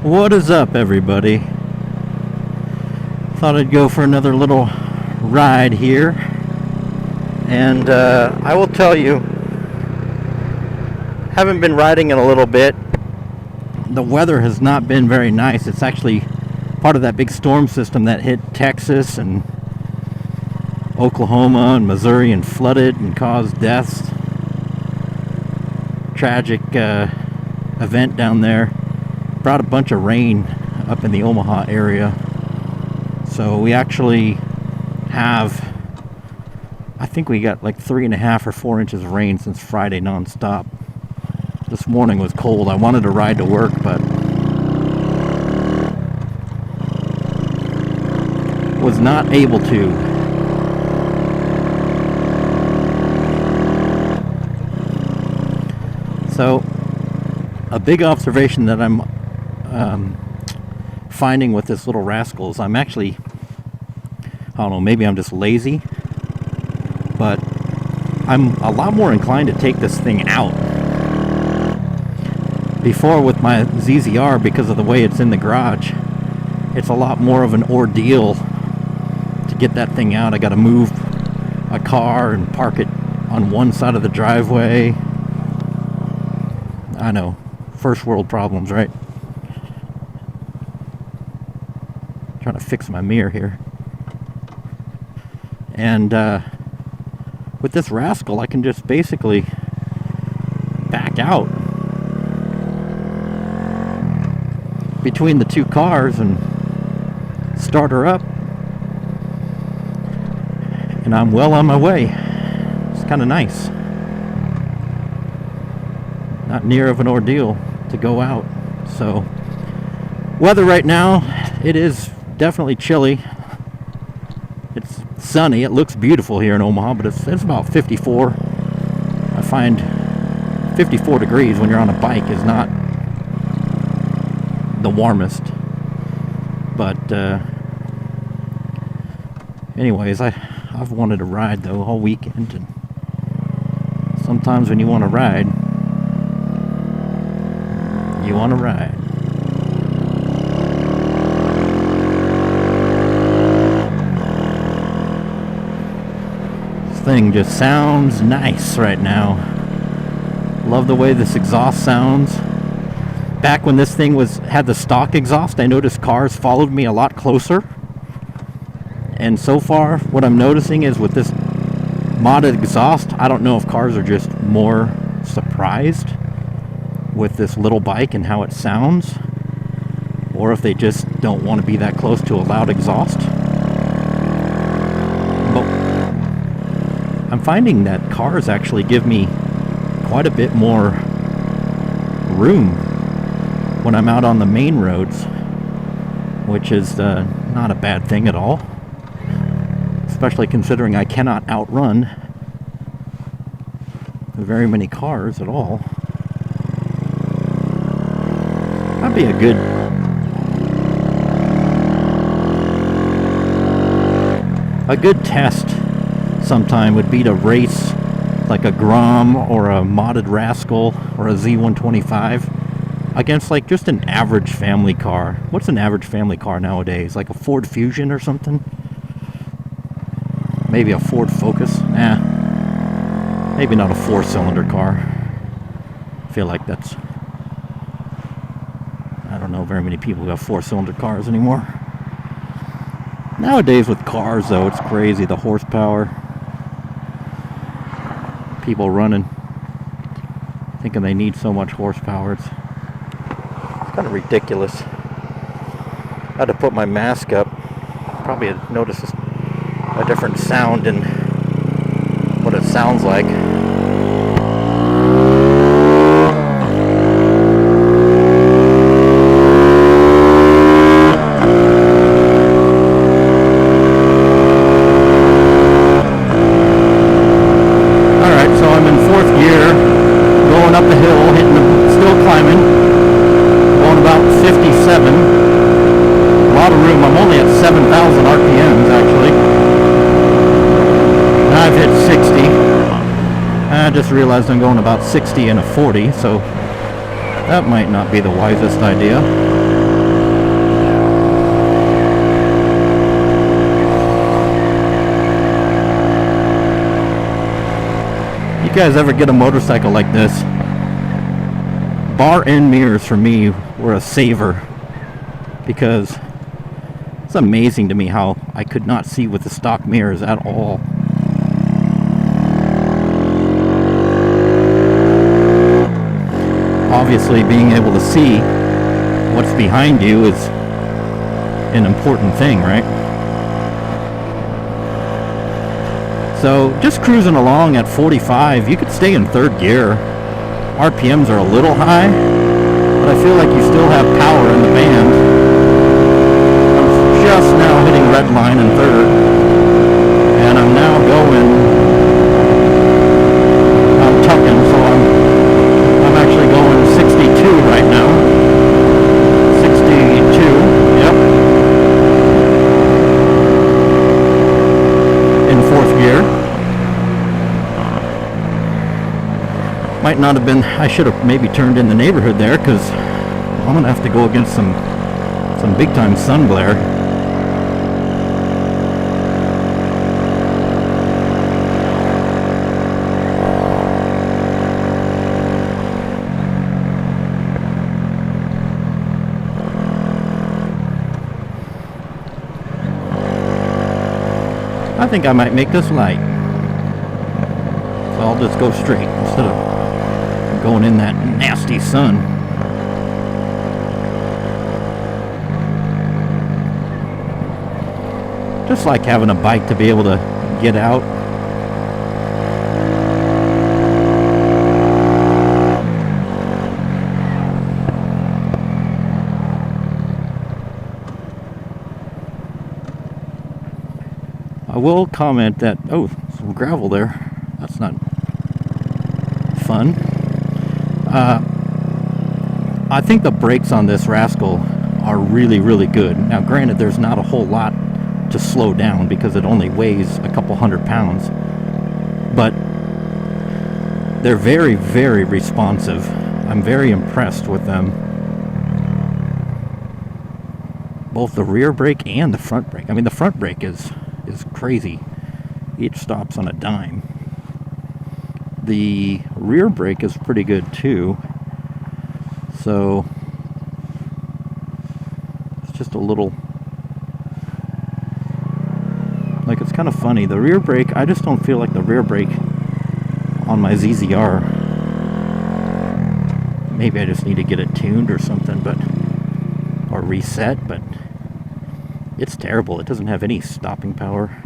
What is up, everybody? Thought I'd go for another little ride here, and I will tell you, haven't been riding in a little bit. The weather has not been very nice. It's actually part of that big storm system that hit Texas and Oklahoma and Missouri and flooded and caused deaths. Tragic event down there. Brought a bunch of rain up in the Omaha area. So we actually have, I think we got like 3.5 or 4 inches of rain since Friday nonstop. This morning was cold. I wanted to ride to work, but was not able to. So a big observation that I'm finding with this little Razkull is I'm actually, I don't know, maybe I'm just lazy, but I'm a lot more inclined to take this thing out. Before, with my ZZR, because of the way it's in the garage, it's a lot more of an ordeal to get that thing out. I got to move a car and park it on one side of the driveway. I know, first world problems, right? Trying to fix my mirror here. And with this Razkull, I can just basically back out between the two cars and start her up, and I'm well on my way. It's kind of nice. Not near of an ordeal to go out. So weather right now, it is definitely chilly. It's sunny. It looks beautiful here in Omaha, but it's about 54. I find 54 degrees when you're on a bike is not the warmest. But anyways, I've wanted to ride though all weekend, and sometimes when you want to ride, you want to ride. This thing just sounds nice right now. Love the way this exhaust sounds. Back when this thing had the stock exhaust, I noticed cars followed me a lot closer. And so far, what I'm noticing is with this modded exhaust, I don't know if cars are just more surprised with this little bike and how it sounds, or if they just don't want to be that close to a loud exhaust. But I'm finding that cars actually give me quite a bit more room when I'm out on the main roads, which is not a bad thing at all, especially considering I cannot outrun very many cars at all. That'd be a good test sometime would be to race like a Grom or a modded Razkull or a Z125 against like just an average family car. What's an average family car nowadays? Like a Ford Fusion or something? Maybe a Ford Focus? Nah. Maybe not a 4-cylinder car. I feel like that's... I don't know very many people who have 4-cylinder cars anymore. Nowadays with cars though, it's crazy. The horsepower. People running, thinking they need so much horsepower. It's kind of ridiculous. I had to put my mask up. Probably notice a different sound in what it sounds like. Up the hill, still climbing, going about 57. A lot of room. I'm only at 7,000 RPMs actually. I've hit 60. I just realized I'm going about 60 in a 40, so that might not be the wisest idea. You guys ever get a motorcycle like this? Bar end mirrors for me were a saver, because it's amazing to me how I could not see with the stock mirrors at all. Obviously, being able to see what's behind you is an important thing, right? So just cruising along at 45, you could stay in third gear. RPMs are a little high, but I feel like you still have power in the band. I'm just now hitting red line in third, and I'm now I'm tucking, so I'm actually going 62 right now. 62, yep. In fourth gear. Might not have been, I should have maybe turned in the neighborhood there, because I'm going to have to go against some big time sun glare. I think I might make this light. So I'll just go straight instead of going in that nasty sun. Just like having a bike to be able to get out. I will comment that, oh, some gravel there. That's not fun. I think the brakes on this Razkull are really, really good. Now, granted, there's not a whole lot to slow down because it only weighs a couple 100 pounds. But they're very, very responsive. I'm very impressed with them. Both the rear brake and the front brake. I mean, the front brake is crazy. Each stops on a dime. The rear brake is pretty good too. So it's just a little, like, it's kind of funny. The rear brake, I just don't feel like the rear brake on my ZZR. Maybe I just need to get it tuned or something, or reset, but it's terrible. It doesn't have any stopping power.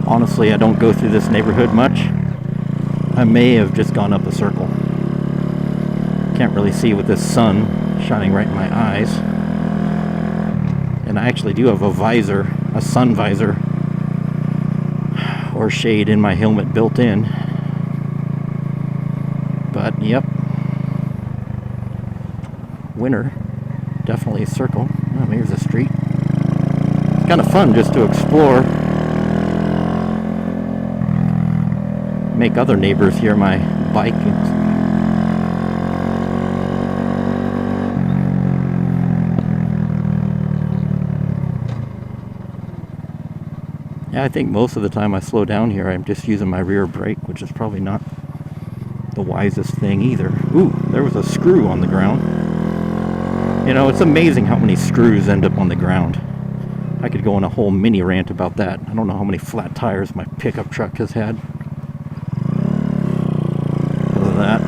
Honestly, I don't go through this neighborhood much. I may have just gone up a circle. Can't really see with this sun shining right in my eyes. And I actually do have a visor, a sun visor, or shade in my helmet built in. But, yep. Winter. Definitely a circle. Oh, here's a street. It's kind of fun just to explore. Make other neighbors hear my bike. Yeah, I think most of the time I slow down here, I'm just using my rear brake, which is probably not the wisest thing either. Ooh, there was a screw on the ground. You know, it's amazing how many screws end up on the ground. I could go on a whole mini rant about that. I don't know how many flat tires my pickup truck has had. That.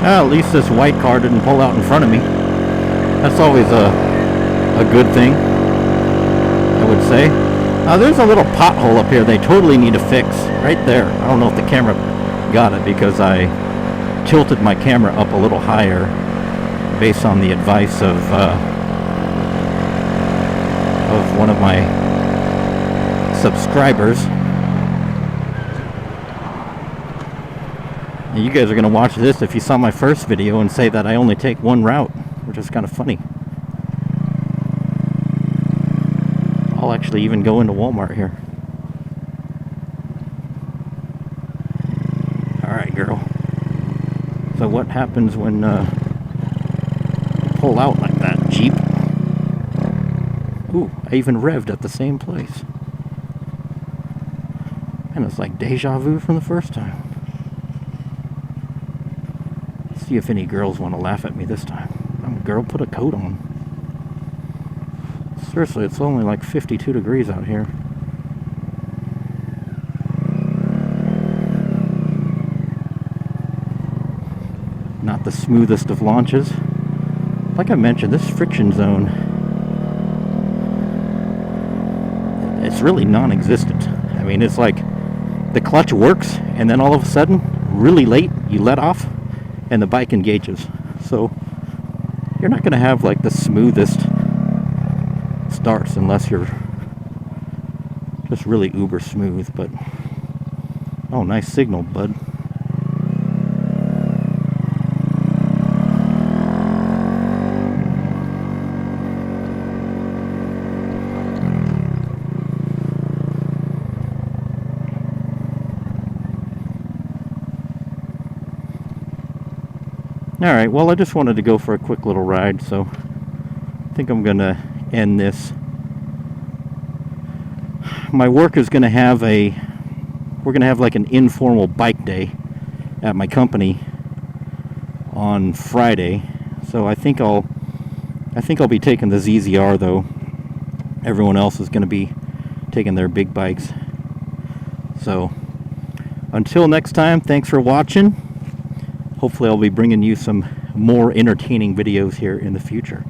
Well, at least this white car didn't pull out in front of me. That's always a good thing, I would say. There's a little pothole up here they totally need to fix. Right there. I don't know if the camera got it because I tilted my camera up a little higher based on the advice of one of my subscribers. And you guys are going to watch this if you saw my first video and say that I only take one route, which is kind of funny. I'll actually even go into Walmart here. Alright, girl. So what happens when you pull out like that, Jeep? Ooh, I even revved at the same place. And it's like deja vu from the first time. Let's see if any girls want to laugh at me this time. Girl, put a coat on. Seriously, it's only like 52 degrees out here. Not the smoothest of launches. Like I mentioned, this friction zone, it's really non-existent. I mean, it's like the clutch works, and then all of a sudden, really late, you let off, and the bike engages. So you're not going to have like the smoothest starts unless you're just really uber smooth. But oh, nice signal, bud. Alright, well, I just wanted to go for a quick little ride, so I think I'm going to end this. My work is going to have we're going to have like an informal bike day at my company on Friday. So I think I'll be taking the ZZR, though. Everyone else is going to be taking their big bikes. So until next time, thanks for watching. Hopefully I'll be bringing you some more entertaining videos here in the future.